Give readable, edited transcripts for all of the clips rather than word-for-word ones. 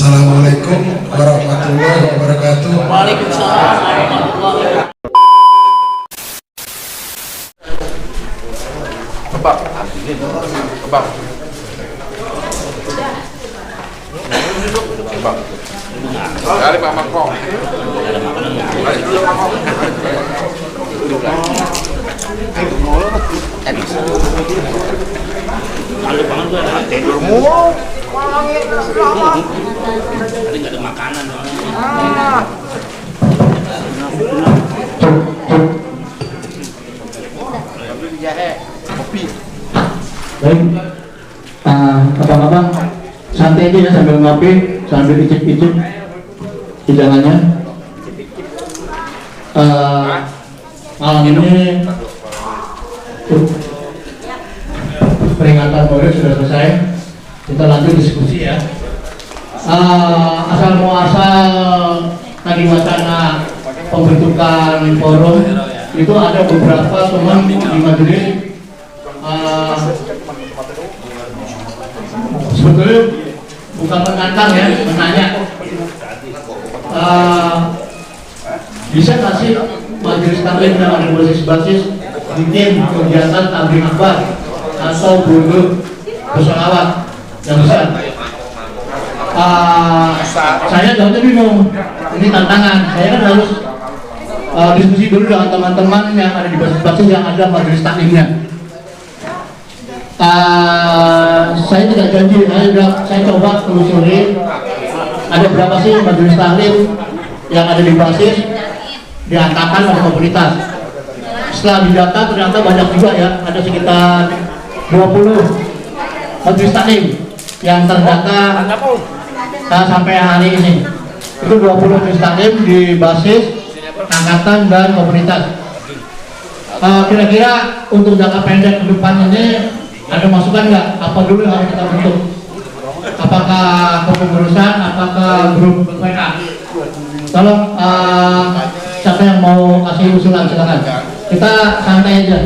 Assalamualaikum warahmatullahi wabarakatuh. Waalaikumsalam warahmatullahi wabarakatuh. Kebab. Kebab. Kebab. Kali Pak Mangkok. Tadi nggak ada makanan. Baik, abang-abang santai aja ya sambil ngopi, sambil icip-icip hidangannya. Malam ini peringatan Maulid sudah selesai. Kita lanjut diskusi ya. Asal muasal tadi wacana pembentukan forum itu ada beberapa teman di majelis sebetulnya bukan menantang ya, menanya bisa nggak sih majelis taklim yang ada basis bikin kegiatan tabligh akbar atau bunuh bersolawat yang besar. Saya jawabnya bingung, ini tantangan. Saya kan harus diskusi dulu dengan teman-teman yang ada di basis-basis yang ada majelis taklimnya. Saya tidak janji, saya coba telusuri ada berapa sih majelis taklim yang ada di basis, diangkatkan oleh komunitas. Setelah didata ternyata banyak juga ya, ada sekitar 20 majelis taklim yang terdata sampai hari ini. Itu 20 majelis taklim di basis, angkatan dan komunitas. Kira-kira untuk jangka pendek ke depan ini ada masukan nggak? Apa dulu yang harus kita bentuk? Apakah kepengurusan, apakah grup WA? Tolong siapa yang mau kasih usulan silakan. Kita santai aja.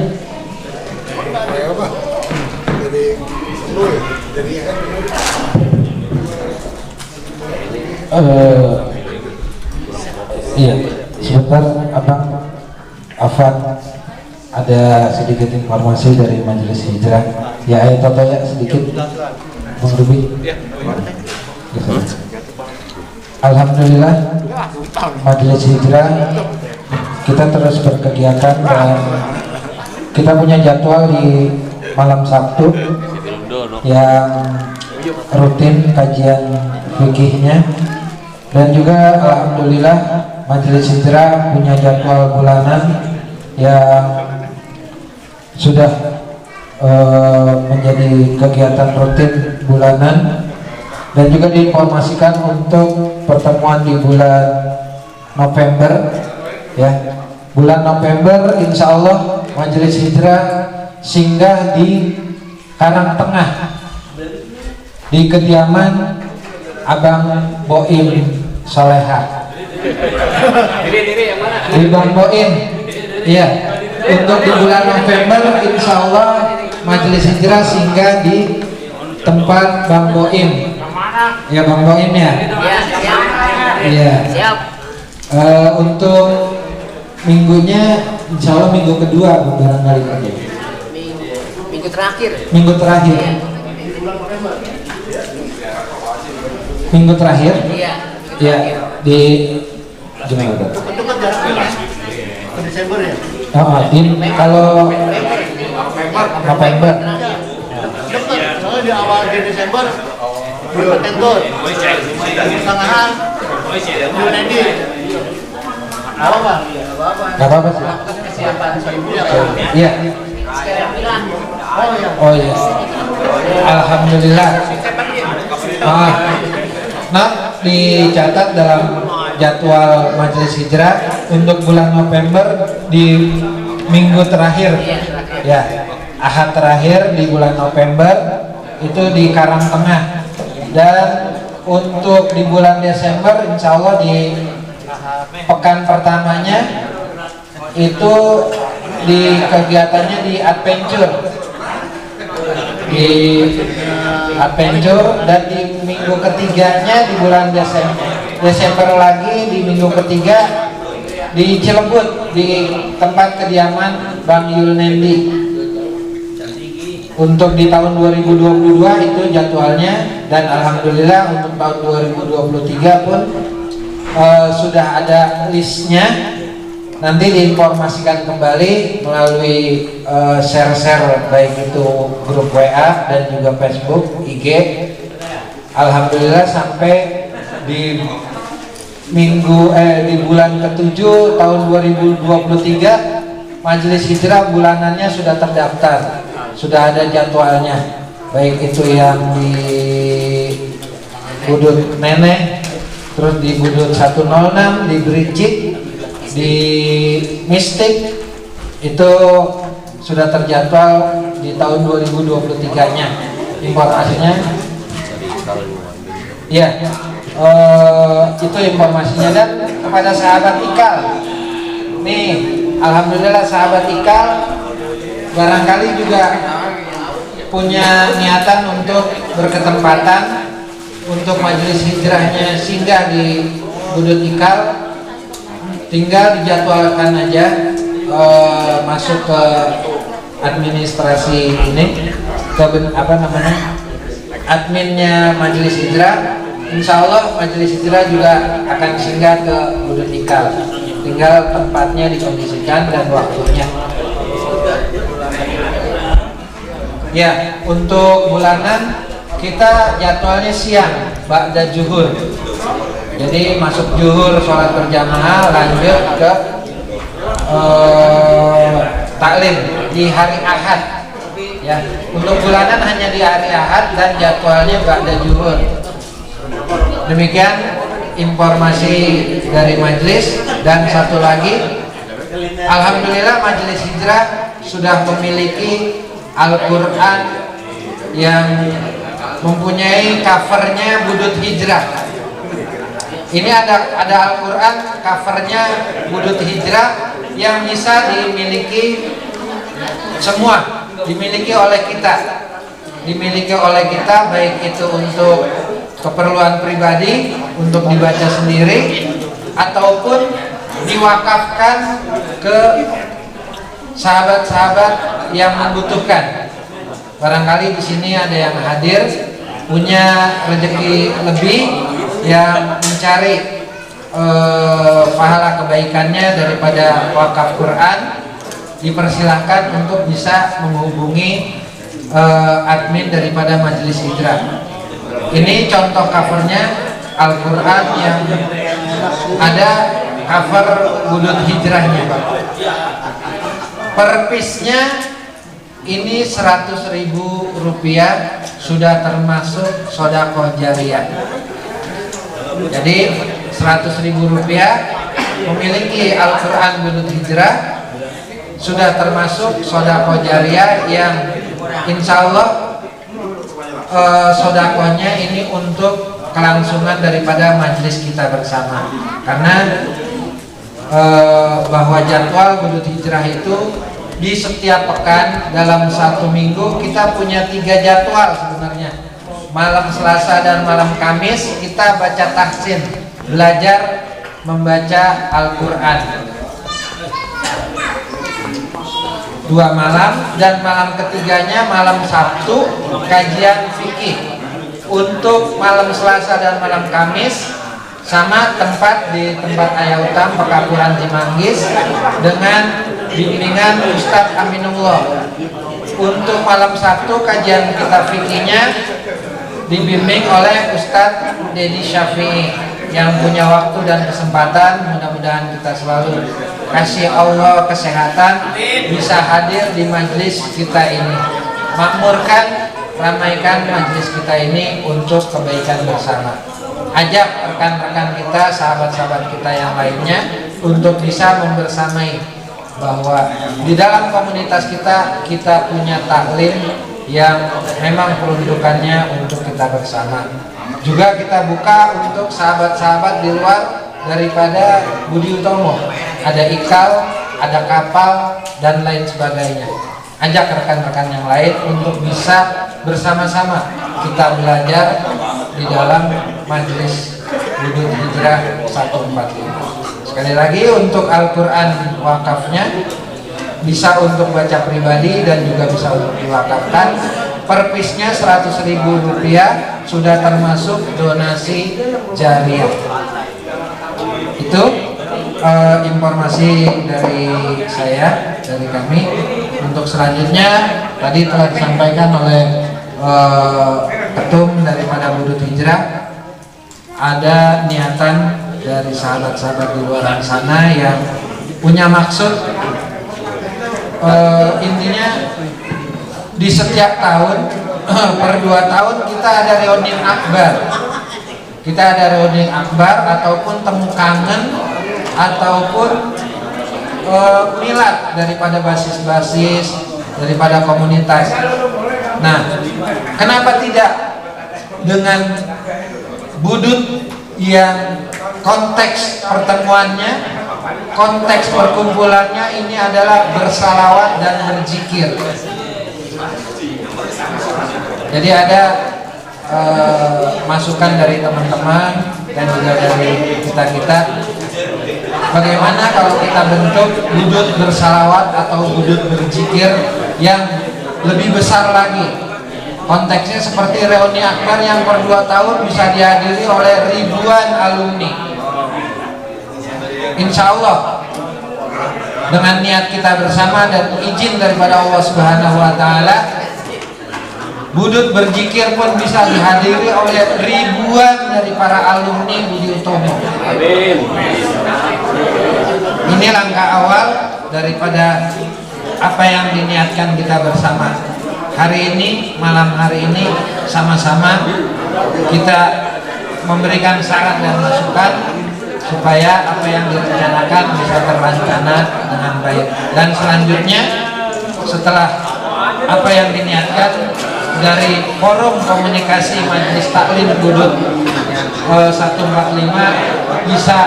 Iya, sebentar Abang Afan, ada sedikit informasi dari Majelis Hijrah. Ya, ayo Toto ya sedikit, Bung Dubi. Alhamdulillah, Majelis Hijrah kita terus berkegiatan dan kita punya jadwal di malam Sabtu yang rutin kajian fikihnya, dan juga alhamdulillah Majelis Hijrah punya jadwal bulanan yang sudah menjadi kegiatan rutin bulanan, dan juga diinformasikan untuk pertemuan di bulan November ya. Bulan November insya Allah Majelis Hijrah singgah di Karangtengah di kediaman Abang Boim Soleha di Bang Boim. Iya, untuk di bulan November insya Allah Majelis Hijrah singgah di tempat Bang Boim. Ya Bang Boim ya. Iya. Untuk minggunya insya Allah minggu kedua barangkali kerja. Minggu terakhir. Minggu terakhir. Minggu terakhir. Iya. Ya di gimana? Desember ya? Kalau November. Soalnya di awal Desember di Tentur, pertengahan bulan ini. Apa? Gak apa-apa sih. Kesiapan Iya. Oh iya. Oh iya. Alhamdulillah. Nah, dicatat dalam jadwal Majelis Hijrah untuk bulan November di minggu terakhir ya, Ahad terakhir di bulan November itu di Karangtengah, dan untuk di bulan Desember insya Allah di pekan pertamanya itu di kegiatannya di Adventure di Arpenjo, dan di minggu ketiganya di bulan Desember lagi di minggu ketiga di Cilebut di tempat kediaman Bang Yulnendi. Untuk di tahun 2022 itu jadwalnya, dan alhamdulillah untuk tahun 2023 pun sudah ada listnya. Nanti diinformasikan kembali melalui share-share baik itu grup WA dan juga Facebook, IG. Alhamdulillah sampai di di bulan ke-7 tahun 2023 Majelis Hijrah bulanannya sudah terdaftar, sudah ada jadwalnya, baik itu yang di Budut Nenek, terus di Budut 106, di Bericik, di Mistik, itu sudah terjadwal di tahun 2023-nya informasinya. Ya, itu informasinya. Dan kepada sahabat Ikal nih, alhamdulillah sahabat Ikal barangkali juga punya niatan untuk berketempatan untuk majelis hijrahnya singgah di Budut Ikal. Tinggal dijadwalkan aja masuk ke administrasi ini, ke adminnya Majelis Hijrah. Insya Allah Majelis Hijrah juga akan singgah ke Budut Ikal. Tinggal tempatnya dikondisikan dan waktunya. Ya, untuk bulanan kita jadwalnya siang, ba'da zuhur. Jadi masuk zuhur sholat berjamaah, lanjut ke taklim di hari Ahad. Ya, untuk bulanan hanya di hari Ahad dan jadwalnya ba'da zuhur. Demikian informasi dari majelis. Dan satu lagi, alhamdulillah Majelis Hijrah sudah memiliki Al-Quran yang mempunyai covernya Budut Hijrah. Ini ada Al-Quran covernya Budut Hijrah yang bisa dimiliki semua, dimiliki oleh kita, baik itu untuk keperluan pribadi, untuk dibaca sendiri, ataupun diwakafkan ke sahabat-sahabat yang membutuhkan. Barangkali di sini ada yang hadir punya rezeki lebih, yang mencari pahala kebaikannya daripada wakaf Quran, dipersilahkan untuk bisa menghubungi admin daripada Majelis Hijrah. Ini contoh covernya Al-Quran yang ada cover Budut Hijrahnya. Per piece-nya ini Rp100.000, sudah termasuk sedekah jariyah. Jadi Rp100.000 memiliki Al-Quran Budut Hijrah sudah termasuk sedekah jariyah yang insya Allah sedekahnya ini untuk kelangsungan daripada majelis kita bersama. Karena bahwa jadwal Budut Hijrah itu di setiap pekan dalam satu minggu kita punya 3 jadwal sebenarnya. Malam Selasa dan malam Kamis kita baca tahsin, belajar membaca Al-Quran 2 malam, dan malam ketiganya malam Sabtu kajian fikih. Untuk malam Selasa dan malam Kamis sama tempat di tempat Ayautam Pekapuran Cimanggis dengan bimbingan Ustadz Aminullah. Untuk malam Sabtu kajian kitab fikihnya dibimbing oleh Ustadz Dedi Syafi'i yang punya waktu dan kesempatan. Mudah-mudahan kita selalu kasih Allah kesehatan, bisa hadir di majelis kita ini, makmurkan, ramaikan majelis kita ini untuk kebaikan bersama. Ajak rekan-rekan kita, sahabat-sahabat kita yang lainnya untuk bisa membersamai bahwa di dalam komunitas kita punya taklim yang memang peruntukannya untuk kita bersama. Juga kita buka untuk sahabat-sahabat di luar daripada Budi Utomo. Ada Ikal, ada Kapal, dan lain sebagainya. Ajak rekan-rekan yang lain untuk bisa bersama-sama kita belajar di dalam Majelis Wudud Hijrah 145. Sekali lagi, untuk Al-Quran wakafnya bisa untuk baca pribadi dan juga bisa untuk diwakafkan. Per piece-nya Rp100.000, sudah termasuk donasi jariah. Itu informasi dari saya, dari kami. Untuk selanjutnya tadi telah disampaikan oleh ketum daripada Wudud Hijrah, ada niatan dari sahabat-sahabat di luar sana yang punya maksud, intinya di setiap tahun per 2 tahun kita ada reuni akbar. Kita ada reuni akbar ataupun temu kangen ataupun milad daripada basis-basis, daripada komunitas. Nah, kenapa tidak dengan Wudud yang konteks pertemuannya, konteks perkumpulannya ini adalah bersalawat dan berzikir. Jadi ada masukan dari teman-teman dan juga dari kita-kita, bagaimana kalau kita bentuk Wudud bersalawat atau Wudud berzikir yang lebih besar lagi. Konteksnya seperti reuni akbar yang per 2 tahun bisa dihadiri oleh ribuan alumni. Insya Allah dengan niat kita bersama dan izin daripada Allah Subhanahu wa Ta'ala, Wudud berzikir pun bisa dihadiri oleh ribuan dari para alumni Budi Utomo. Amin. Ini langkah awal daripada apa yang diniatkan kita bersama. Hari ini, malam hari ini, sama-sama kita memberikan saran dan masukan supaya apa yang direncanakan bisa terlaksana dengan baik. Dan selanjutnya, setelah apa yang diniatkan dari forum komunikasi Majelis Taklim Wudud 145 bisa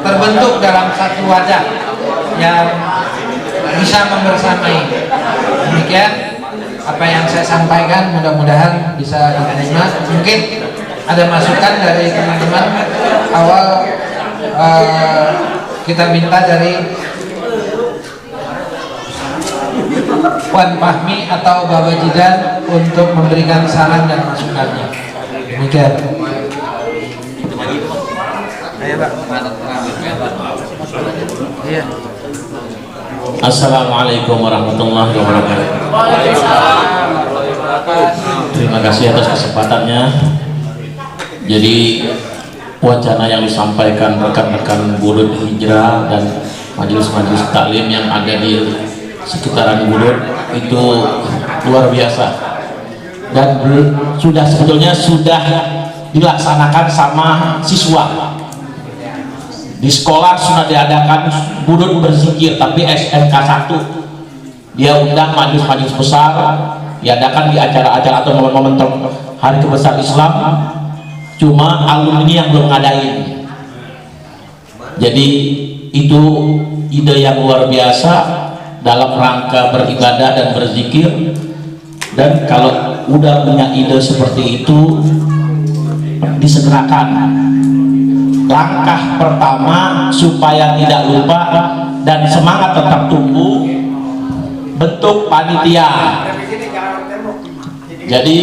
terbentuk dalam satu wadah yang bisa membersamai. Demikian apa yang saya sampaikan, mudah-mudahan bisa diterima. Mungkin ada masukan dari teman-teman. Awal kita minta dari Puan Fahmi atau Baba Jidan untuk memberikan saran dan masukannya. Demikian. Assalamualaikum warahmatullahi wabarakatuh. Terima kasih atas kesempatannya. Jadi wacana yang disampaikan rekan-rekan Wudud Hijrah dan majelis-majelis taklim yang ada di sekitaran Wudud itu luar biasa dan sebetulnya sudah dilaksanakan sama siswa. Di sekolah sudah diadakan Wudud berzikir, tapi SMK 1 dia undang majelis-majelis besar, diadakan di acara-acara atau momen-momen hari kebesar Islam, cuma alumni yang belum ngadain. Jadi itu ide yang luar biasa dalam rangka beribadah dan berzikir. Dan kalau udah punya ide seperti itu, disegerakan. Langkah pertama supaya tidak lupa dan semangat tetap tumbuh, bentuk panitia. Jadi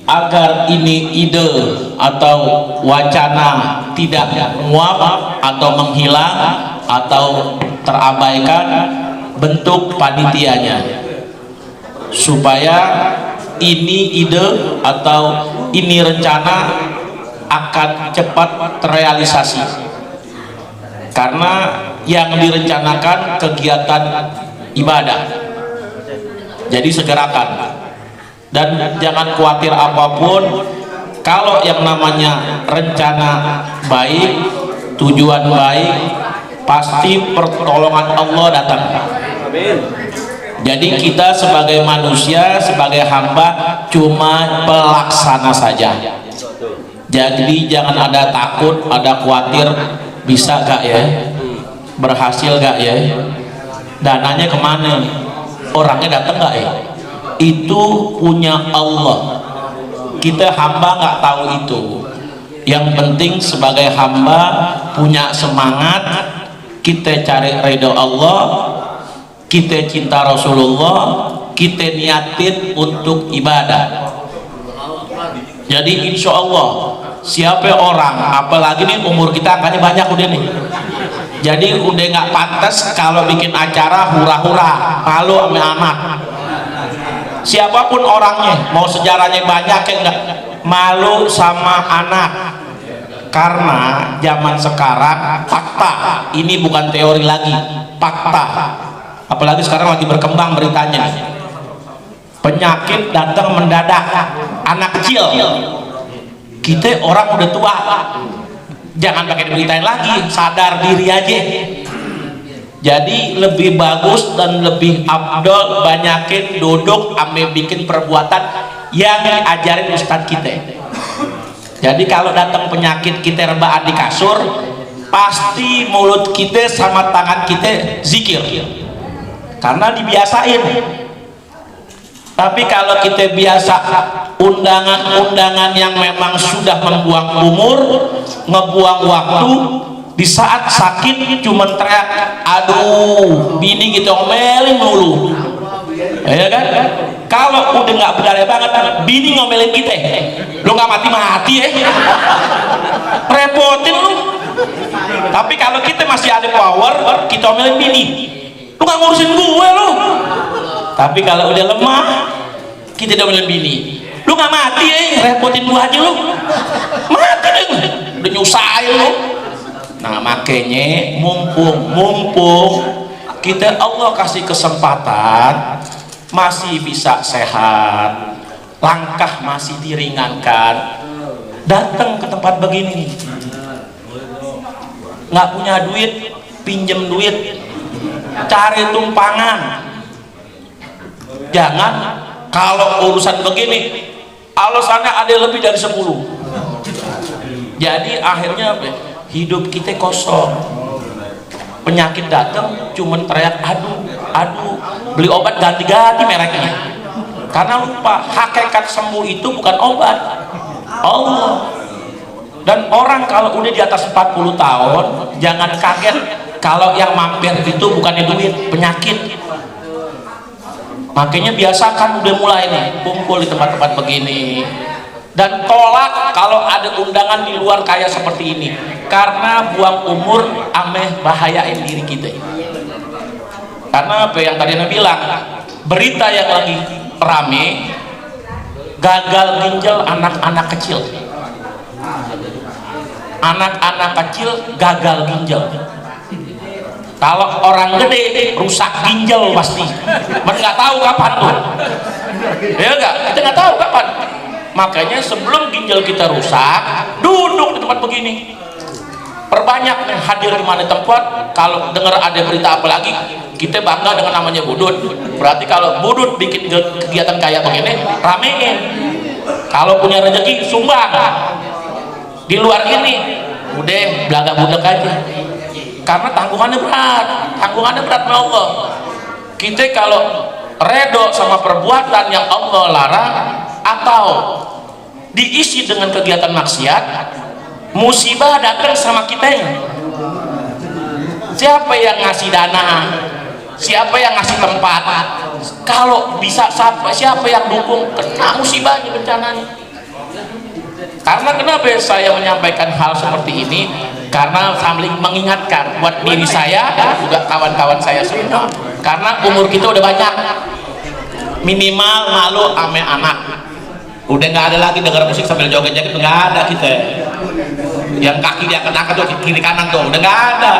agar ini ide atau wacana tidak menguap atau menghilang atau terabaikan, bentuk panitianya supaya ini ide atau ini rencana akan cepat terrealisasi, karena yang direncanakan kegiatan ibadah. Jadi segerakan dan jangan khawatir apapun. Kalau yang namanya rencana baik, tujuan baik, pasti pertolongan Allah datang. Jadi kita sebagai manusia, sebagai hamba cuma pelaksana saja. Jadi jangan ada takut, ada khawatir, bisa gak ya, berhasil gak ya, dananya kemana, orangnya datang gak ya. itu punya Allah. Kita hamba nggak tahu itu. Yang penting sebagai hamba punya semangat, kita cari ridho Allah, kita cinta Rasulullah, kita niatin untuk ibadah. Jadi insya Allah siapa orang, apalagi nih umur kita angkanya banyak udah nih, jadi udah nggak pantas kalau bikin acara hura-hura, malu sama anak. Siapapun orangnya, mau sejarahnya banyak ya enggak, malu sama anak. Karena zaman sekarang fakta, ini bukan teori lagi, fakta. Apalagi sekarang lagi berkembang beritanya, penyakit datang mendadak, anak kecil. Kita orang udah tua, jangan pakai diberitain lagi, sadar diri aja. Jadi lebih bagus dan lebih abdol banyakin duduk ame bikin perbuatan yang diajarin ustadz kita. Jadi kalau datang penyakit kita rebahan di kasur, pasti mulut kita sama tangan kita zikir, karena dibiasain. Tapi kalau kita biasa undangan-undangan yang memang sudah membuang umur, ngebuang waktu, di saat sakit cuman teriak, aduh bini gitu ngomelin mulu, ya kan? Kalau udah nggak berdaya banget, bini ngomelin kita, lu nggak mati-mati ya, repotin lu. Tapi kalau kita masih ada power, kita ngomelin bini, lu nggak ngurusin gue lu. Tapi kalau udah lemah, kita udah ngomelin bini, lu nggak mati ya, repotin gua aja lu, mati deh, udah nyusahin lu. Nah makanya mumpung kita Allah kasih kesempatan, masih bisa sehat, langkah masih diringankan, datang ke tempat begini. Nggak punya duit, pinjem duit, cari tumpangan. Jangan kalau urusan begini alasannya ada lebih dari 10. Jadi akhirnya hidup kita kosong, penyakit datang cuman teriak aduh, beli obat ganti-ganti mereknya, karena lupa hakikat sembuh itu bukan obat, Allah. Dan orang kalau udah di atas 40 tahun jangan kaget kalau yang mampir itu bukannya duit, penyakit. Makanya biasakan udah mulai nih kumpul di tempat-tempat begini, dan tolak kalau ada undangan di luar kayak seperti ini, karena buang umur ameh bahayain diri kita. Karena apa yang tadi Anda bilang, berita yang lagi rame, gagal ginjal anak-anak kecil, anak-anak kecil gagal ginjal. Kalau orang gede rusak ginjal pasti, mereka nggak tahu kapan tuh, ya enggak, kita nggak tahu kapan. Makanya sebelum ginjal kita rusak, duduk di tempat begini, perbanyak nih hadir di mana tempat. Kalau dengar ada berita apa lagi, kita bangga dengan namanya Budut. Berarti kalau Budut bikin kegiatan kayak begini, ramein. Kalau punya rezeki sumbang. Di luar ini udah belaga budek aja, karena tanggungannya berat sama Allah. Kita kalau redo sama perbuatan yang Allah larang atau diisi dengan kegiatan maksiat, musibah datang sama kita. Siapa yang ngasih dana, siapa yang ngasih tempat, kalau bisa siapa yang dukung, kena musibahnya, bencananya. Karena kenapa saya menyampaikan hal seperti ini? Karena saling mengingatkan buat diri saya juga kawan-kawan saya semua, karena umur kita udah banyak, minimal malu ame anak. Udah nggak ada lagi dengar musik sambil joget-joget, nggak ada kita. Yang kaki dia angkat tuh kiri kanan tuh udah nggak ada.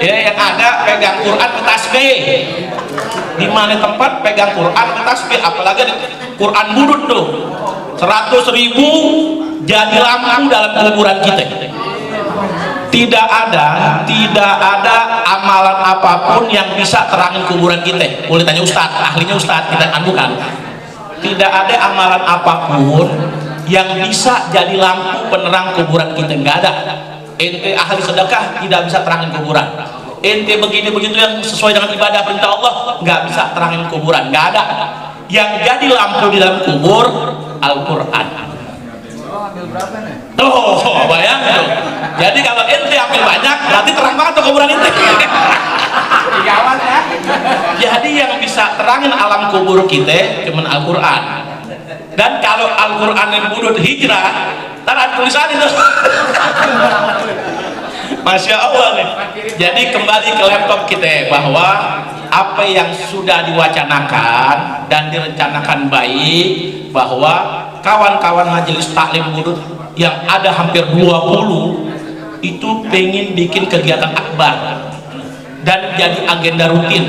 Ya, yang ada pegang Quran ke tasbih. Di mana tempat pegang Quran ke tasbih, apalagi di Quran Budut tuh 100.000 jadi lampu dalam kuburan kita. Tidak ada amalan apapun yang bisa terangin kuburan kita. Boleh tanya Ustadz, ahlinya Ustadz, kita kan bukan. Tidak ada amalan apapun yang bisa jadi lampu penerang kuburan kita, nggak ada. Ente ahli sedekah tidak bisa terangin kuburan. Ente begini begitu yang sesuai dengan ibadah perintah Allah nggak bisa terangin kuburan, nggak ada. yang jadi lampu di dalam kubur Al-Quran. Oh, bayang tuh. Jadi kalau ente ambil banyak, berarti terang banget tuh kuburan ente. Jadi yang bisa terangin alam kubur kita cuman Al-Quran. Dan kalau Al-Quran yang budut hijrah, ntar ada tulisan itu. Masya Allah nih. Jadi kembali ke laptop kita, bahwa apa yang sudah diwacanakan dan direncanakan baik, bahwa kawan-kawan majelis taklim budut yang ada hampir 20 itu pengen bikin kegiatan akbar dan jadi agenda rutin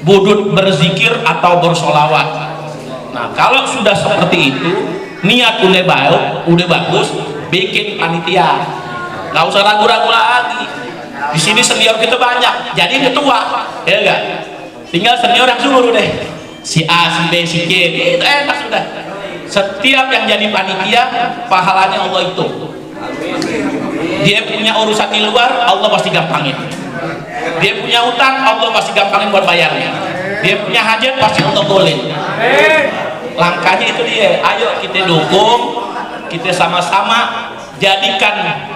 budut berzikir atau bersolawat. Nah kalau sudah seperti itu, niat udah baik, udah bagus, bikin panitia, nggak usah ragu-ragu lagi. Di sini senior kita banyak, jadi ketua, ya enggak? Tinggal senior yang suruh deh, si A, si B, si G, itu enak sudah. Setiap yang jadi panitia, pahalanya Allah itu. Dia punya urusan di luar, Allah pasti gampangin. Dia punya utang, Allah pasti gampangin buat bayarnya. Dia punya hajat, pasti Allah boleh. Langkahnya itu dia. Ayo kita dukung, kita sama-sama jadikan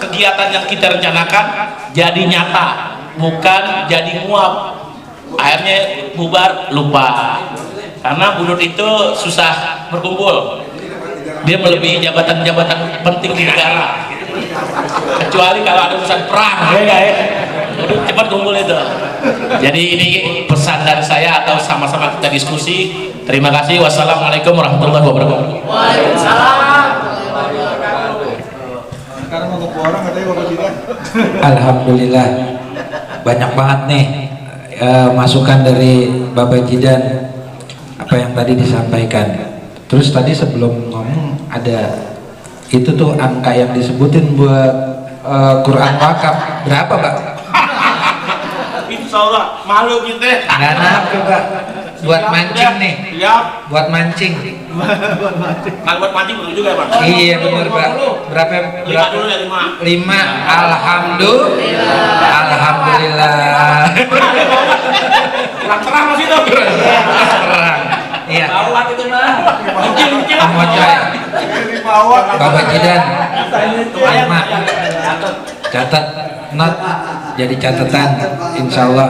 kegiatan yang kita rencanakan jadi nyata, bukan jadi nguap. Akhirnya bubar, lupa. Karena budut itu susah berkumpul, dia melebihi jabatan-jabatan penting di negara, kecuali kalau ada urusan perang, ya. Budut cepat kumpul itu. Jadi ini pesan dari saya, atau sama-sama kita diskusi. Terima kasih. Wassalamualaikum warahmatullahi wabarakatuh. Waalaikumsalam. Alhamdulillah, banyak banget nih masukan dari Bapak Jidan, apa yang tadi disampaikan. Terus tadi sebelum ngomong ada itu tuh angka yang disebutin buat Quran wakaf berapa, Pak? Insya Allah malu kita. Nggak nafsu, Pak. Buat mancing nih. Iya. Buat mancing. Kalau buat mancing belum juga ya, Pak? Iya benar, Pak. Berapa? 5 dulu ya, 5. 5. Alhamdulillah. Terang-terang masih itu. Terang. Iya. Bawat itu mah. Mungkin. Mocoy. Bapak Jidan. 5. Catat, not jadi catatan. Insya Allah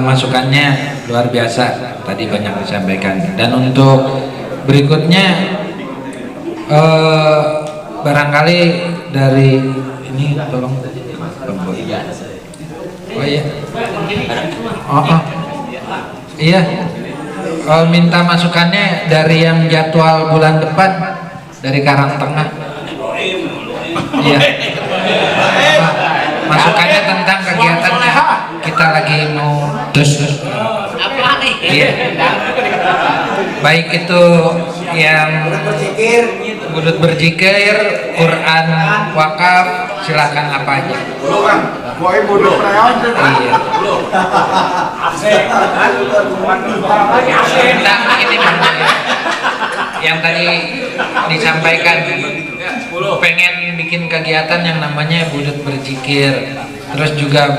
masukannya luar biasa. Tadi banyak disampaikan. Dan untuk berikutnya barangkali dari ini tolong. Oh iya. Iya. Minta masukannya dari yang jadwal bulan depan dari Karangtengah. Iya. Masukannya tentang kegiatannya. Kita lagi mau Apa nih? Iya. Baik itu yang budut berzikir, Quran wakaf, silahkan apa aja. Iya. Tentang ini yang tadi disampaikan, pengen bikin kegiatan yang namanya budut berzikir. Terus juga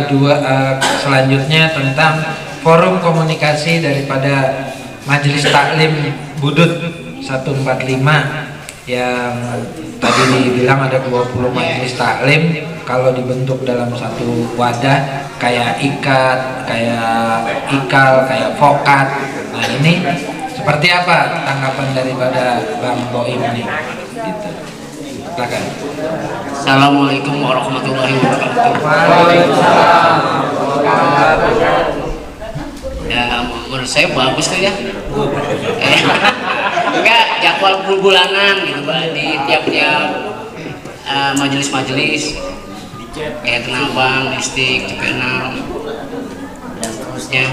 selanjutnya tentang forum komunikasi daripada Majelis Taklim Budut 145 yang tadi dibilang ada 20 majelis taklim. Kalau dibentuk dalam satu wadah kayak ikat, kayak ikal, kayak vokat. Nah ini seperti apa tanggapan daripada Bang Boim ini? Gitu. Silakan. Assalamualaikum warahmatullahi wabarakatuh. Ya, menurut saya bagus tuh ya. Enggak, jadwal bulanan gitu Pak, di tiap-tiap majelis-majelis kayak Tenang Bang, Distik, Cikenal, dan seterusnya.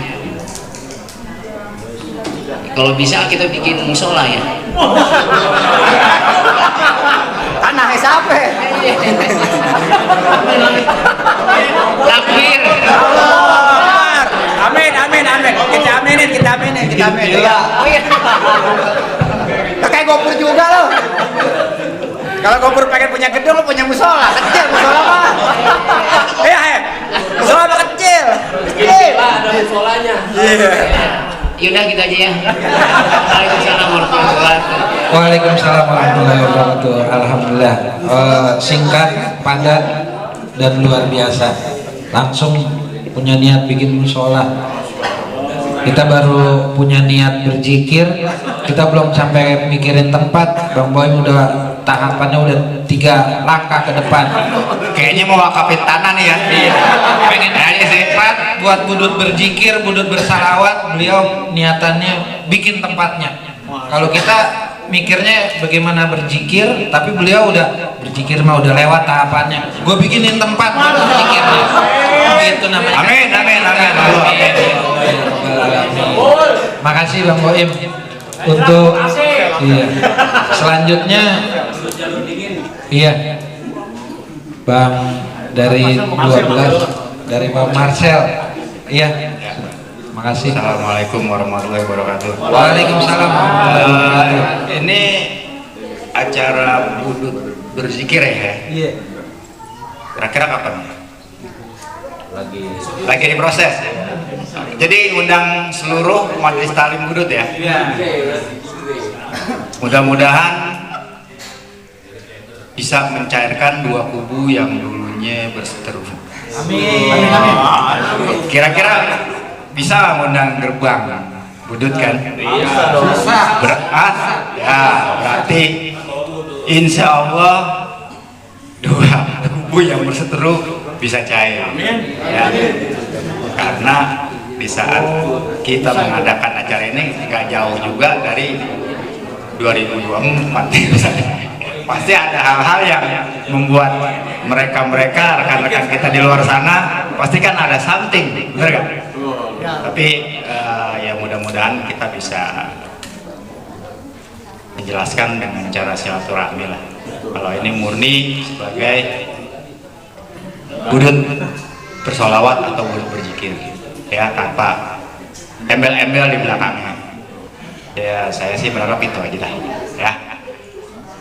Kalau bisa kita bikin musola ya. Tanahnya siapa? Takbir. Amin, amin, amin. Kita aminin. Oh iya. Kayak Gopur juga loh. Kalau Gopur pengen punya gedung, lo punya musola. Kecil musola mah. Iya, musola mah kecil. Pak, ada musolanya. Iya. Yaudah gitu aja ya. Waalaikumsalam warahmatullahi wabarakatuh. Waalaikumsalam warahmatullahi wabarakatuh. Alhamdulillah. Singkat, padat, dan luar biasa. Langsung punya niat bikin musola. Kita baru punya niat berzikir, kita belum sampai mikirin tempat. Bang Boy udah tahapannya udah 3 langkah ke depan. Kayaknya mau wakafin tanah nih ya. Pengen aja tempat buat budut berzikir, budut bersalawat. Beliau niatannya bikin tempatnya. Kalau kita mikirnya bagaimana berzikir, tapi beliau udah berzikir mah udah lewat tahapannya. Gue bikinin tempat buat berzikirnya. Itu namanya. Amin, amin, amin. Makasih Bang Boim untuk iya. Selanjutnya iya Bang dari 12 dari Bang Marcel. Iya. Makasih. Assalamualaikum warahmatullahi wabarakatuh. Waalaikumsalam warahmatullahi wabarakatuh. Ini acara budut berzikir ya? Iya. Kira-kira kapan? Lagi diproses. Jadi undang seluruh majelis taklim budut ya. Mudah-mudahan bisa mencairkan dua kubu yang dulunya berseteru. Amin. Kira-kira bisa ngundang gerbang budut kan? Bisa. Ya berarti insya Allah dua kubu yang berseteru bisa cair. Ya. Karena di saat kita mengadakan acara ini nggak jauh juga dari 2024. Pasti ada hal-hal yang membuat mereka rekan-rekan kita di luar sana pasti kan ada something, bener gak? Tapi ya mudah-mudahan kita bisa menjelaskan dengan cara silaturahmi lah. Kalau ini murni sebagai budut bersolawat atau budut berzikir, ya tanpa embel-embel di belakangnya. Ya saya sih berharap itu aja lah, ya.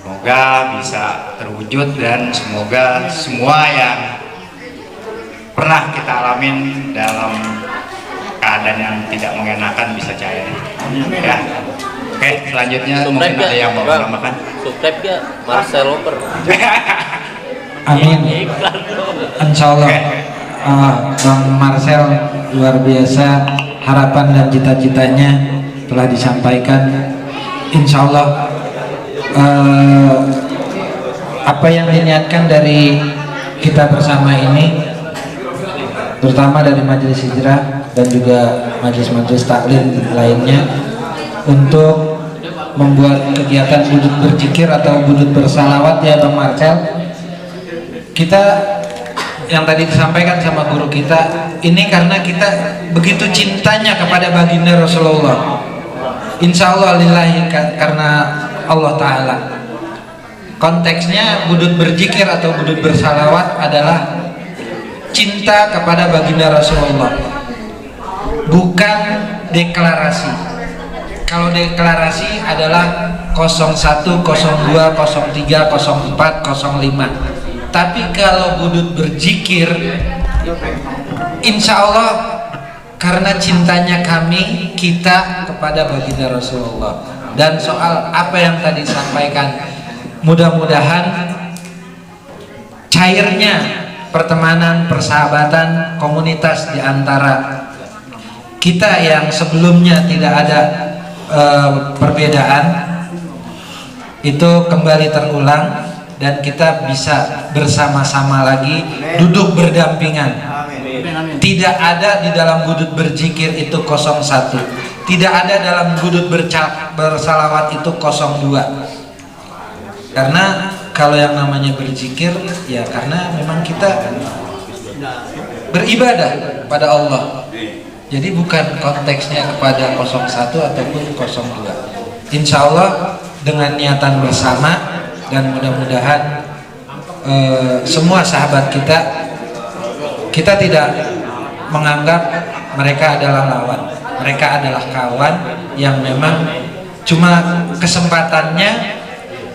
Semoga bisa terwujud dan semoga semua yang pernah kita alamin dalam keadaan yang tidak mengenakan bisa cair, ya. Oke, selanjutnya mungkin ada yang mau menambahkan. Subscribe ya Marcel Loper. Amin. Insya Allah. Bang Marcel luar biasa, harapan dan cita-citanya telah disampaikan. Insya Allah apa yang diniatkan dari kita bersama ini, terutama dari Majelis Hijrah dan juga majelis-majelis taklim lainnya, untuk membuat kegiatan budut berzikir atau budut bersalawat ya Bang Marcel. Kita yang tadi disampaikan sama guru kita ini karena kita begitu cintanya kepada baginda Rasulullah. Insya Allah lillahi, karena Allah Ta'ala. Konteksnya budut berzikir atau budut bersalawat adalah cinta kepada baginda Rasulullah, bukan deklarasi. Kalau deklarasi adalah 01, 02, 03, 04, 05. Tapi kalau budut berzikir, insya Allah karena cintanya kita kepada baginda Rasulullah. Dan soal apa yang tadi disampaikan, mudah-mudahan cairnya pertemanan, persahabatan, komunitas di antara kita yang sebelumnya tidak ada perbedaan itu kembali terulang dan kita bisa bersama-sama lagi duduk berdampingan. Tidak ada di dalam budut berzikir itu 01, tidak ada dalam budut bersalawat itu 02. Karena kalau yang namanya berzikir ya karena memang kita beribadah pada Allah. Jadi bukan konteksnya kepada 01 ataupun 02. Insya Allah dengan niatan bersama dan mudah-mudahan semua sahabat kita tidak menganggap mereka adalah lawan. Mereka adalah kawan yang memang cuma kesempatannya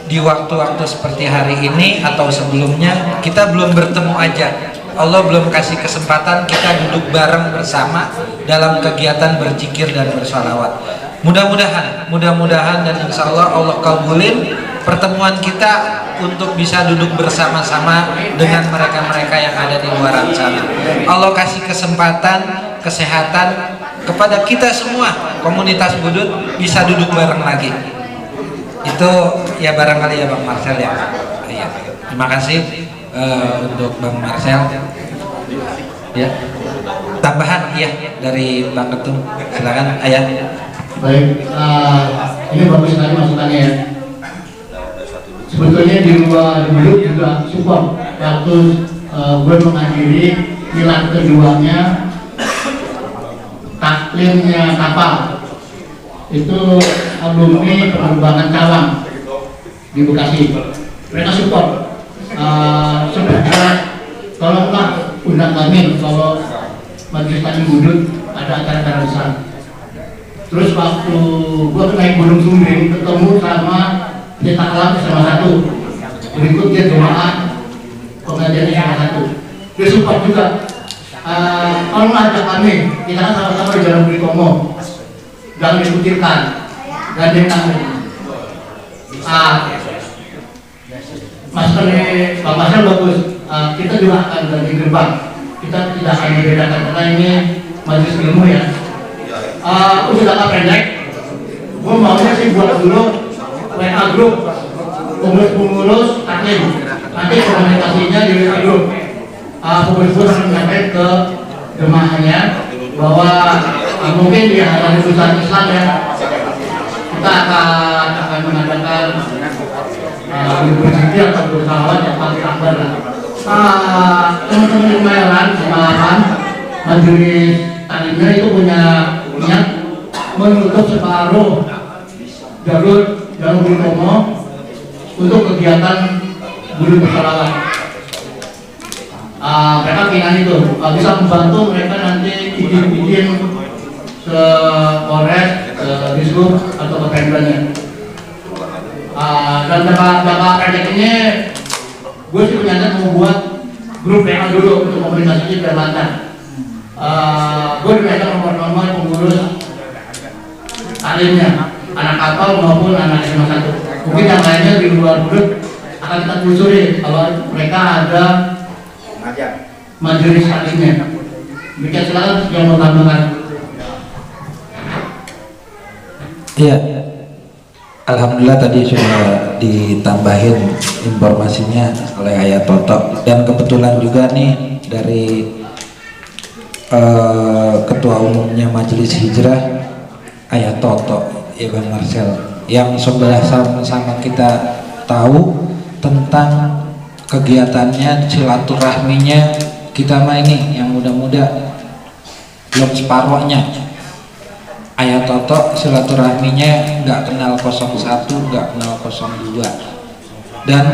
di waktu-waktu seperti hari ini atau sebelumnya kita belum bertemu aja. Allah belum kasih kesempatan kita duduk bareng bersama dalam kegiatan berzikir dan bersalawat. Mudah-mudahan dan insya Allah Allah kabulin pertemuan kita untuk bisa duduk bersama-sama dengan mereka-mereka yang ada di luar sana. Allah kasih kesempatan, kesehatan kepada kita semua komunitas Budut bisa duduk bareng lagi. Itu ya barangkali ya Bang Marcel ya. Iya. Terima kasih untuk Bang Marcel. Ya. Tambahan ya dari Bang Ketum. Silakan Ayah. Baik, ini bagus sekali masukannya ya. Sebetulnya di luar dulu juga support waktu gue menghadiri pilar keduanya taklimnya kapal itu alumni penerbangan Cawang di Bekasi. Mereka support sebenarnya tolonglah undang kami kalau Majelis Taklim Budut ada acara-acara besar. Terus waktu gua naik Gunung Sumbing ketemu sama Cetak Alam sama 1, berikut dia doa pengajian sama 1. Dia support juga. Kalau ajak kami, kita kan sama-sama di Jalan Budi Komo, jangan dikucilkan, gandeng kami. Master Bang Master bagus. Kita juga akan ganti gerbang. Kita tidak akan membedakan karena ini majelis ilmu ya. Udah jangka pendek, gue maunya sih buat dulu WA grup pengurus taklim. Nanti komunikasinya di WA grup. Pengurus akan menyampaikan ke jemaahnya bahwa mungkin di hari Pusat Islam ya kita akan mengadakan berzikir atau bersalawat yang paling akbar lah. Teman-teman lumayan jemaah majelis taklimnya itu punya niat menutup separuh jalur Budi Komo untuk kegiatan Budut bersalawat. Mereka ingin itu bisa membantu mereka nanti izin ke Polres, ke Dishub atau ke Pemdanya. Dan jangka pendek ini gue sih punya niat membuat grup WA dulu untuk komunikasinya biar lancar. Gue diminta nomor-nomor pengurus taklimnya, anak kapal maupun anak SMA 1. Mungkin yang lainnya di luar Budut akan kita telusuri kalau mereka ada majelis taklimnya. Demikian, silakan yang mau tambahkan. Iya, alhamdulillah tadi sudah ditambahin informasinya oleh Ayah Toto, dan kebetulan juga nih dari Ketua Umumnya Majelis Hijrah Ayah Toto, Bang Marcel, yang sudah sama-sama kita tahu tentang kegiatannya, silaturahminya kita mah ini yang muda-muda belum separohnya. Ayah Toto silaturahminya nggak kenal 01, nggak kenal 02, dan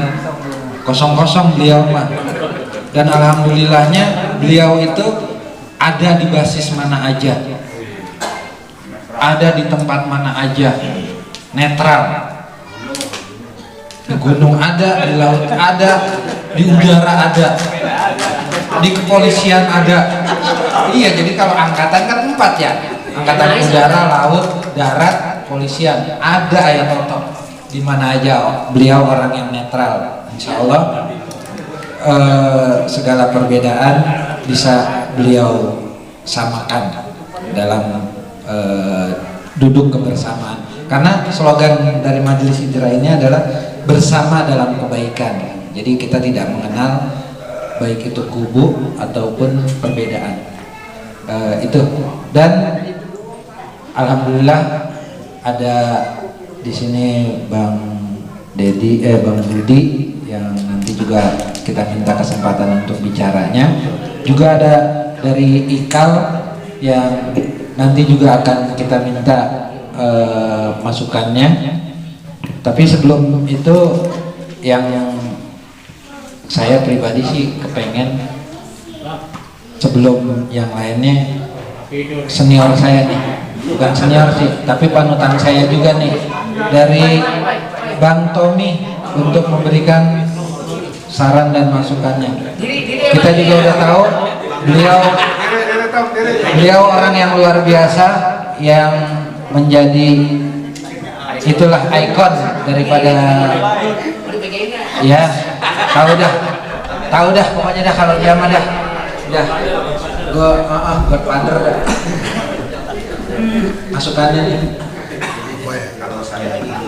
00 beliau mah. Dan alhamdulillahnya beliau itu ada di basis mana aja, ada di tempat mana aja, netral. Di gunung ada, di laut ada, di udara ada, di kepolisian ada. Iya, jadi kalau angkatan kan 4 ya, angkatan udara, laut, darat, polisian. Ada Ayah Toto di mana aja. Beliau orang yang netral. Insya Allah segala perbedaan bisa beliau samakan dalam duduk kebersamaan. Karena slogan dari Majelis Hijrah ini adalah bersama dalam kebaikan. Jadi kita tidak mengenal baik itu kubu ataupun perbedaan. Itu. Dan alhamdulillah ada di sini Bang Bang Budi yang nanti juga kita minta kesempatan untuk bicaranya. Juga ada dari IKAL yang nanti juga akan kita minta masukannya. Tapi sebelum itu yang saya pribadi sih kepengen sebelum yang lainnya senior saya nih, bukan senior sih, tapi panutan saya juga nih, dari Bang Tommy untuk memberikan saran dan masukannya. Kita juga udah tahu beliau Beliau orang yang luar biasa yang menjadi itulah ikon daripada ya tahu dah pokoknya dah kalau dia mah dah gue pander dah masukannya nih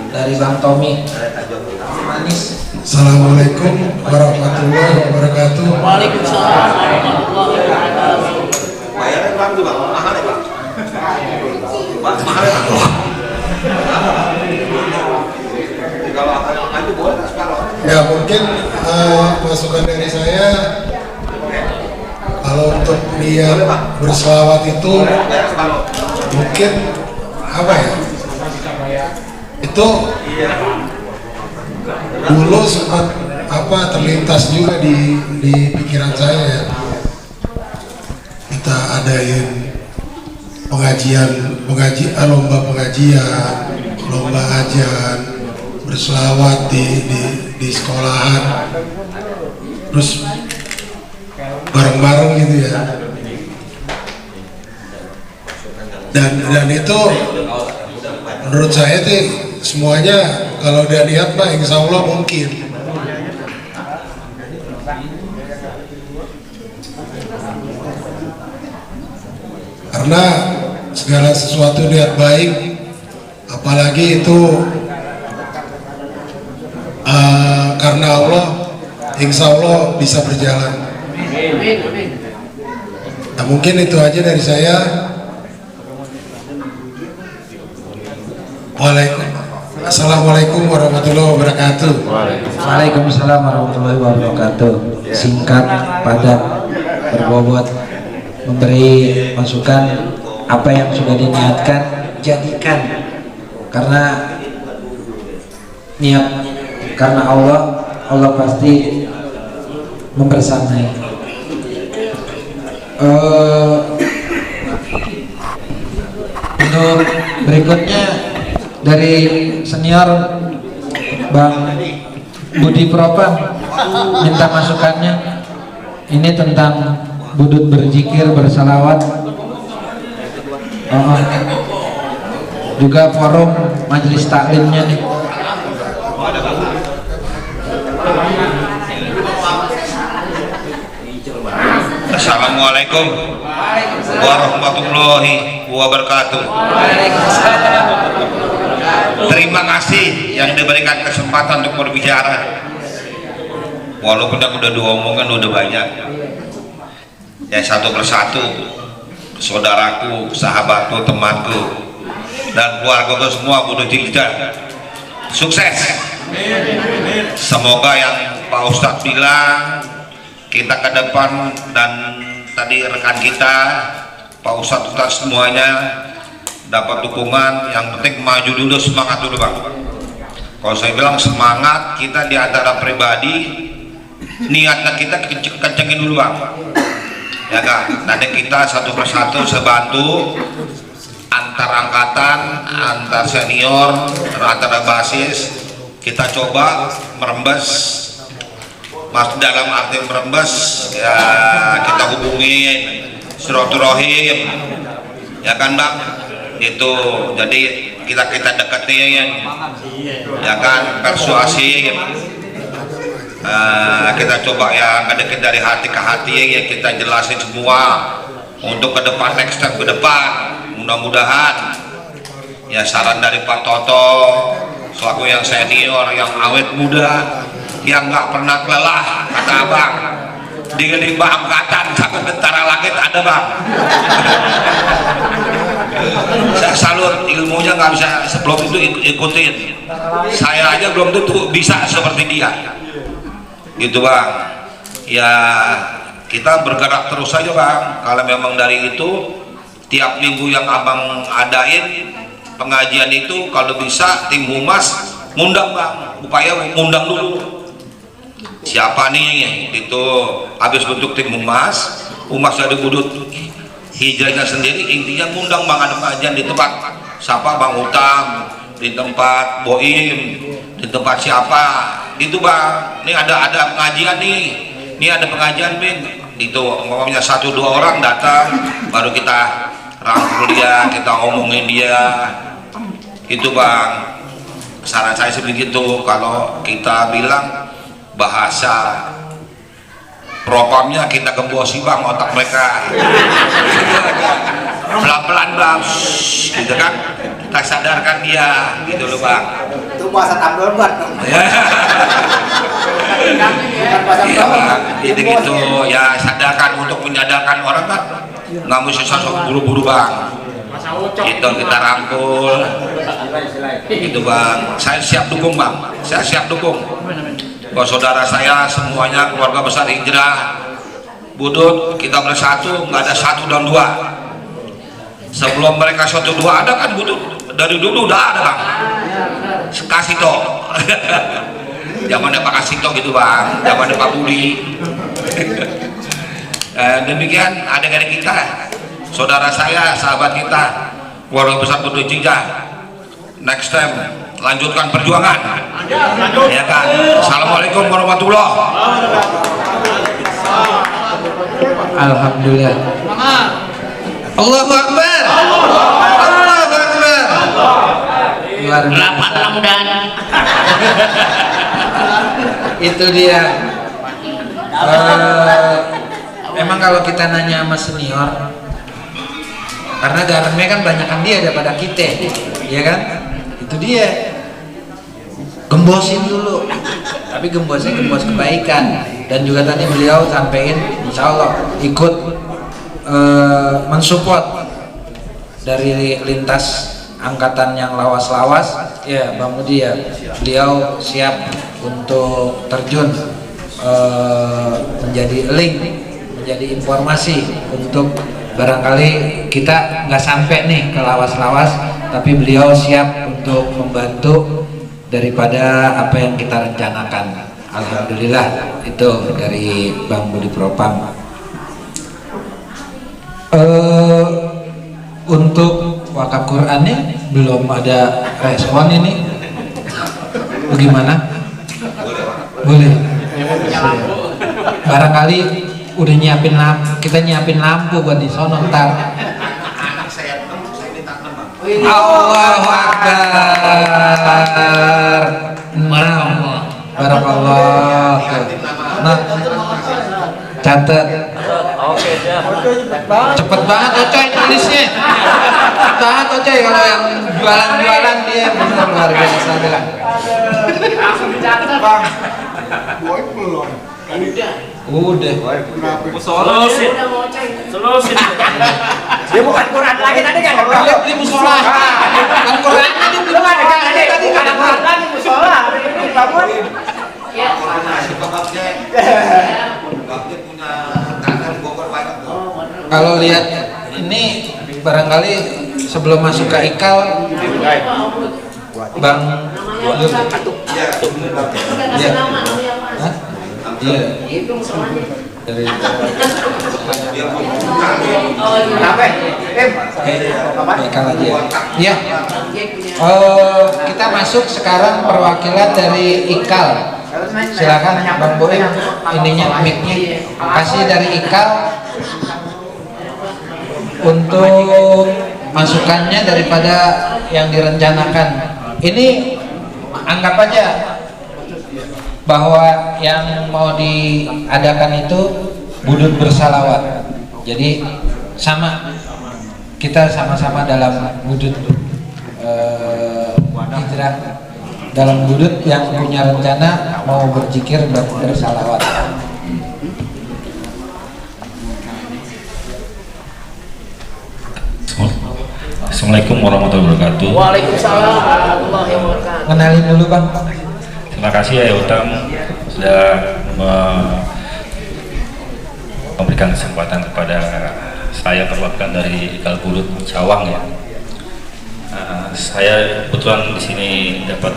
dari Bang Tommy manis. Assalamualaikum warahmatullahi wabarakatuh. Waalaikumsalam warahmatullahi wabarakatuh. Ya mungkin masukan dari saya, kalau untuk niat berselawat itu mungkin apa ya? Itu dulu sempat terlintas juga di pikiran saya ya. Kita adain lomba pengajian, lomba ajan, berselawat di sekolahan, terus bareng-bareng gitu ya. Dan itu menurut saya tuh semuanya kalau udah niat Pak, insya Allah mungkin. Karena segala sesuatu niat baik, apalagi itu karena Allah, insya Allah bisa berjalan. Nah, mungkin itu aja dari saya. Assalamualaikum warahmatullahi wabarakatuh. Waalaikumsalam warahmatullahi wabarakatuh. Singkat, padat, berbobot, memberi masukan apa yang sudah diniatkan jadikan, karena niat karena Allah pasti membersamai. Untuk berikutnya dari senior Bang Budi Propam minta masukannya. Ini tentang budut berzikir, bersalawat, juga forum majelis taklimnya nih. Assalamualaikum warahmatullahi wabarakatuh. Terima kasih yang diberikan kesempatan untuk berbicara. Walaupun aku udah omongan udah banyak. Ya satu persatu, saudaraku, sahabatku, temanku, dan keluargaku semua butuh hijrah. Sukses. Semoga yang Pak Ustadz bilang kita ke depan, dan tadi rekan kita Pak Ustadz semuanya dapat dukungan. Yang penting maju dulu, semangat dulu Bang. Kalau saya bilang semangat kita di antara pribadi, niatnya kita kencengin dulu Bang, ya kan. Nanti kita satu persatu sebantu antar angkatan, antar senior, antara basis, kita coba merembes. Mas dalam arti merembes ya, kita hubungin silaturahim, ya kan Bang. Itu jadi kita deketin, ya kan, persuasi. Kita coba ya ngedeket dari hati ke hati, ya kita jelasin semua untuk ke depan, next step ke depan. Mudah-mudahan ya saran dari Pak Toto selaku yang senior, yang awet muda, yang nggak pernah lelah, kata Abang, di lima angkatan sampai tentara langit ada Bang. Saya salut, ilmunya nggak bisa sebelum itu ikutin. Saya aja belum tentu bisa seperti dia, gitu Bang. Ya kita bergerak terus saja Bang. Kalau memang dari itu tiap minggu yang Abang adain pengajian itu, kalau bisa tim humas ngundang Bang, upaya ngundang dulu. Siapa nih itu habis bentuk tim humas dari budut hijrahnya sendiri, intinya ngundang Bang, ada pengajian di tempat siapa, Bang Utam, di tempat Boim, di tempat siapa itu Bang. Ini ada pengajian nih, ini ada pengajian Bang, itu umpamanya 1-2 orang datang, baru kita rangkul dia, kita omongin dia, itu Bang. Saran saya sebegitu. Kalau kita bilang bahasa propamnya, kita gembosi Bang otak mereka, pelan-pelan Bang, gitu kan, kita sadarkan dia, gitu loh Bang. Itu bahasa tabel buat dong. Jadi gitu ya, sadarkan, untuk menyadarkan orang Bang, nggak mesti sosok buru-buru Bang. Itu kita rangkul, itu Bang. Saya siap dukung Bang, saya siap dukung. Bahwa saudara saya semuanya keluarga besar Hijrah Budut, kita bersatu, nggak ada 1 dan 2. Sebelum mereka 1-2 ada kan Budut, dari dulu udah ada Bang. Kasito, zamannya Pak Kasito gitu Bang, zamannya Pak Budi. Demikian adik-adik kita, saudara saya, sahabat kita, keluarga besar Budut Hijrah. Next time lanjutkan perjuangan, ya kan. Assalamualaikum warahmatullahi wabarakatuh. Alhamdulillah. Allahu Akbar. Allahu Akbar. Luar biasa. Itu dia. Memang kalau kita nanya sama senior, karena garamnya kan banyakan dia daripada kita, ya kan? Itu dia, gembosin dulu, tapi gembosnya gembos kebaikan. Dan juga tadi beliau sampaikan, insya Allah ikut mensupport dari lintas angkatan yang lawas-lawas, ya Bang Budi ya, beliau siap untuk terjun menjadi link, menjadi informasi untuk barangkali kita nggak sampai nih ke lawas-lawas, tapi beliau siap untuk membantu daripada apa yang kita rencanakan. Alhamdulillah, itu dari Bang Budi Propam. Untuk wakaf Qurannya belum ada respon ini, bagaimana? Boleh. Barangkali udah nyiapin lampu, kita nyiapin lampu buat di sono ntar. Allahu Akbar. Barakallah. Nah, catat. Oke, siap. Cepet banget Ocoy tulisnya. Cepet banget Ocoy, kalau yang jualan-jualan dia benar luar biasa dah. Langsung dicatat Bang. Udah. Solusin. Solusin. Dia bukan Quran lagi tadi kan? Dia beli musola. Kan Qurannya dia belum ada kan tadi kan Quran lagi musola. Ini bangun. Ya. Kalau lihat ini barangkali sebelum masuk ke ikal, Bang Yul. Iya. Hah? Iya. Dari ikal aja. Iya. Kita masuk sekarang perwakilan dari ikal. Silakan Bang Boy, ininya mic-nya kasih dari ikal untuk masukannya daripada yang direncanakan. Ini anggap aja bahwa yang mau diadakan itu budut bersalawat. Jadi sama, kita sama-sama dalam budut hijrah, dalam budut yang punya rencana mau berzikir bersalawat. Assalamualaikum warahmatullahi wabarakatuh. Waalaikumsalam warahmatullahi wabarakatuh. Kenalin dulu Bang. Terima kasih ya Utang sudah memberikan kesempatan kepada saya perwakilan dari Ikal Bulut Cawang ya. Saya kebetulan di sini dapat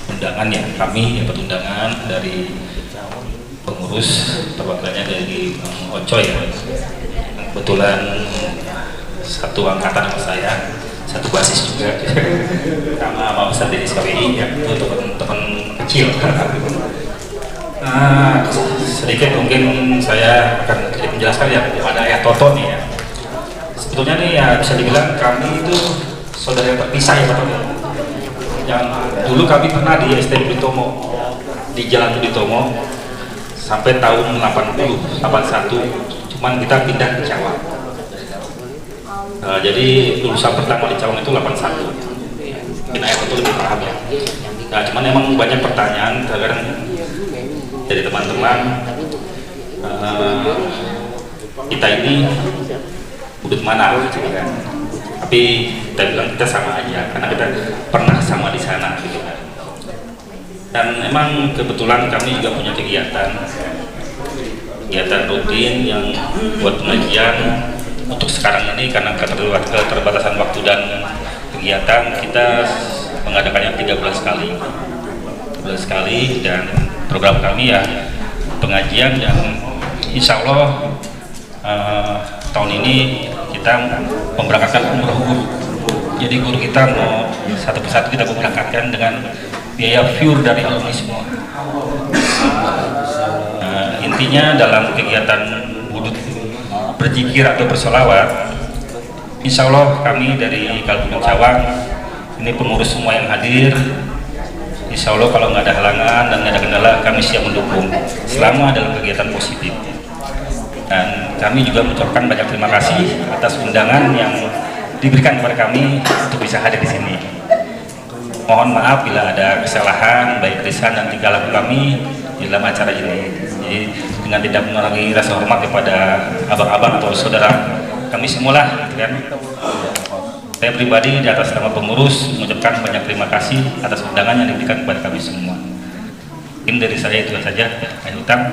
undangan ya, kami dapat undangan dari pengurus, perwakilannya dari Bang Ocoy ya. Kebetulan satu angkatan sama saya, satu basis juga sama Pak Ustadz dari SKPI ya, itu teman-teman kecil. sedikit mungkin saya akan sedikit menjelaskan ya kepada Ayah Toto nih ya. Sebetulnya nih ya bisa dibilang kami itu saudara yang terpisah ya Pak Toto. Yang dulu kami pernah di SD Budi Tomo, di Jalan Budi Tomo sampai tahun 80, 81, cuman kita pindah ke Cawang. Jadi lulusan pertama di Cawang itu 81. Mungkin Ayah Toto lebih paham ya. Nah, cuman emang banyak pertanyaan kadang dari teman-teman, kita ini budut mana gitu kan. Tapi kita bilang kita sama aja karena kita pernah sama di sana gitu kan. Dan emang kebetulan kami juga punya kegiatan rutin yang buat pengajian. Untuk sekarang ini karena keterbatasan waktu dan kegiatan, kita mengadakannya 13 kali dan program kami ya pengajian yang insya Allah tahun ini kita memberangkatkan umroh guru. Jadi guru kita mau satu persatu kita memberangkatkan dengan biaya pure dari alumni semua. Intinya dalam kegiatan budut berzikir atau bersolawat, insya Allah kami dari Kalbungan Cawang ini pengurus semua yang hadir, insya Allah kalau nggak ada halangan dan nggak ada kendala kami siap mendukung selama dalam kegiatan positif. Dan kami juga mengucapkan banyak terima kasih atas undangan yang diberikan kepada kami untuk bisa hadir di sini. Mohon maaf bila ada kesalahan baik lisan dan tingkah laku kami di dalam acara ini. Jadi dengan tidak mengurangi rasa hormat kepada abang-abang atau saudara kami semula, gitu kan. Saya pribadi di atas nama pengurus mengucapkan banyak terima kasih atas undangan yang diberikan kepada kami semua. Mungkin dari saya itu saja. Akhir utang.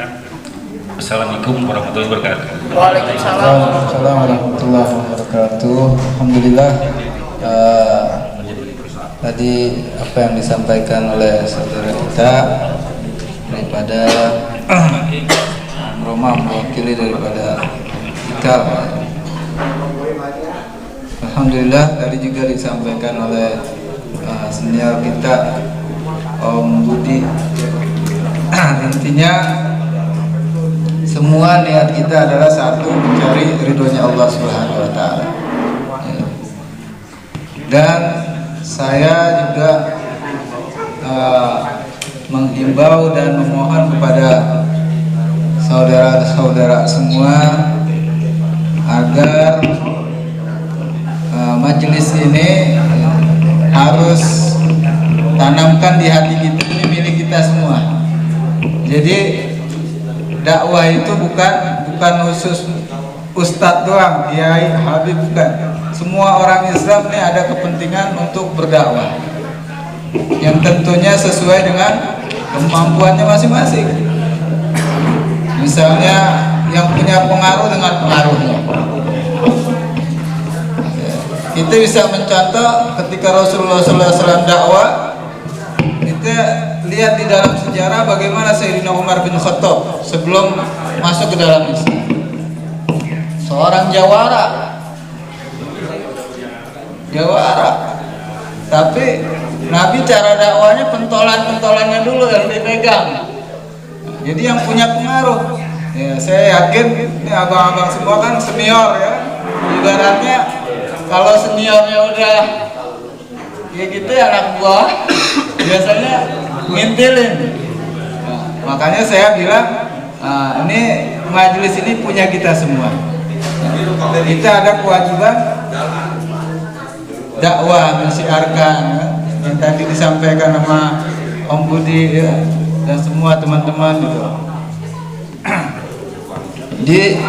Assalamualaikum warahmatullahi wabarakatuh. Waalaikumsalam. Waalaikumsalam warahmatullahi wabarakatuh. Alhamdulillah. Tadi apa yang disampaikan oleh saudara kita daripada Roma mewakili daripada IKAL. Alhamdulillah tadi juga disampaikan oleh senior kita Om Budi. Intinya semua niat kita adalah satu, mencari ridhonya Allah Subhanahu wa taala. Dan saya juga menghimbau dan memohon kepada saudara-saudara semua agar majelis ini harus tanamkan di hati kita, ini milik kita semua. Jadi dakwah itu bukan khusus ustadz doang, kiai, habib, bukan. Semua orang Islam ini ada kepentingan untuk berdakwah yang tentunya sesuai dengan kemampuannya masing-masing. Misalnya yang punya pengaruh dengan pengaruhnya. Kita bisa mencontoh ketika Rasulullah SAW dakwah, kita lihat di dalam sejarah bagaimana Sayyidina Umar bin Khattab sebelum masuk ke dalam Islam. Seorang jawara, tapi Nabi cara dakwahnya pentolan-pentolannya dulu yang dipegang. Jadi yang punya pengaruh, ya, saya yakin ini abang-abang semua kan senior ya. Ibaratnya kalau seniornya udah ya gitu ya, anak buah biasanya ngintilin. Nah, makanya saya bilang ini majelis ini punya kita semua. Kita ada kewajiban dakwah, mensiarkan yang tadi disampaikan sama Om Budi ya, dan semua teman-teman gitu. Jadi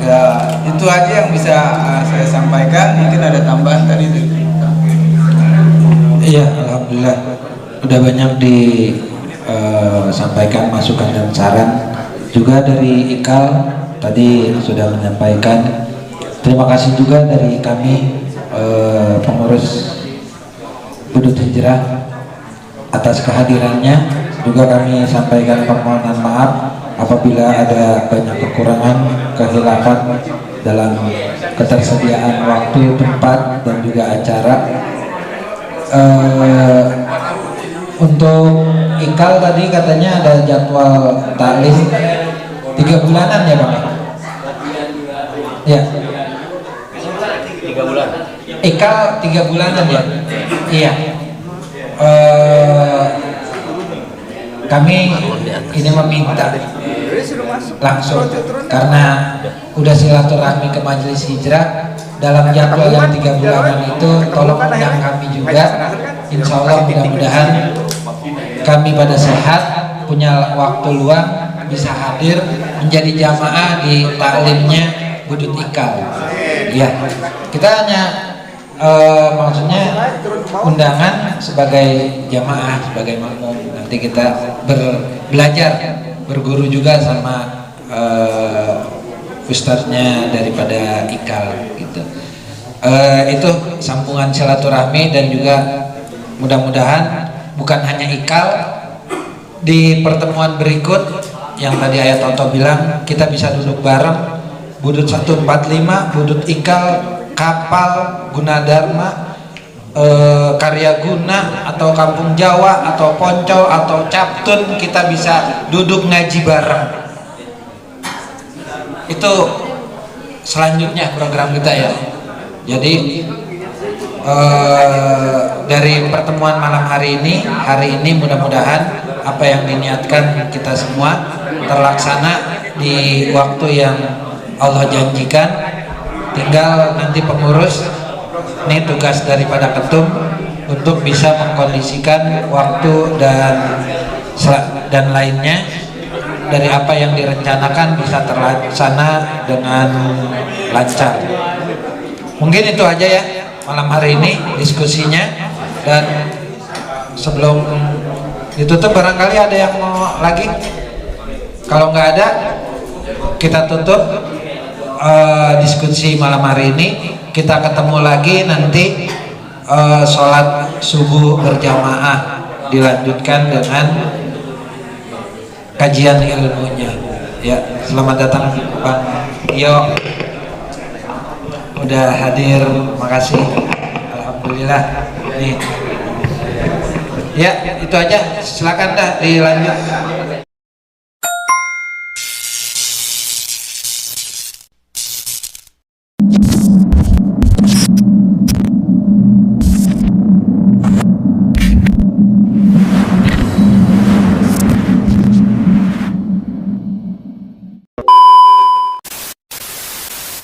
ya itu aja yang bisa saya sampaikan. Mungkin ada tambahan tadi itu. Iya, alhamdulillah udah banyak disampaikan masukan dan saran juga dari IKAL tadi sudah menyampaikan. Terima kasih juga dari kami pengurus Budut Hijrah atas kehadirannya. Juga kami sampaikan permohonan maaf apabila ada banyak kekurangan, kehilafan dalam ketersediaan waktu, tempat, dan juga acara. Untuk IKAL tadi katanya ada jadwal taklim 3 bulanan ya Bang? Ya. 3 bulan. Ikal 3 bulanan ya? Iya. Kami ini meminta langsung karena udah silaturahmi ke Majelis Hijrah dalam jadwal yang 3 bulanan itu, tolong undang kami juga. Insya Allah mudah-mudahan kami pada sehat, punya waktu luang, bisa hadir menjadi jamaah di taklimnya Budut Ikal. Ya, kita hanya maksudnya undangan sebagai jamaah, sebagai makmum. Nanti kita belajar, berguru juga sama ustadznya daripada Ikal gitu. Itu sambungan silaturahmi, dan juga mudah-mudahan bukan hanya Ikal, di pertemuan berikut yang tadi Ayat Toto bilang kita bisa duduk bareng, Budut 145, Budut Ikal, Kapal, Gunadarma, Karya Guna, atau Kampung Jawa, atau Poncol, atau Captun, kita bisa duduk ngaji bareng. Itu selanjutnya program kita ya. Jadi dari pertemuan malam hari ini mudah-mudahan apa yang diniatkan kita semua terlaksana di waktu yang Allah janjikan. Tinggal nanti pengurus, ini tugas daripada ketum untuk bisa mengkondisikan waktu dan lainnya dari apa yang direncanakan bisa terlaksana dengan lancar. Mungkin itu aja ya malam hari ini diskusinya, dan sebelum ditutup barangkali ada yang mau lagi. Kalau nggak ada, kita tutup diskusi malam hari ini. Kita ketemu lagi nanti sholat subuh berjamaah, dilanjutkan dengan kajian ilmunya. Ya, selamat datang Bang Tio, udah hadir, makasih, alhamdulillah. Nih, ya itu aja, silakan dah dilanjut.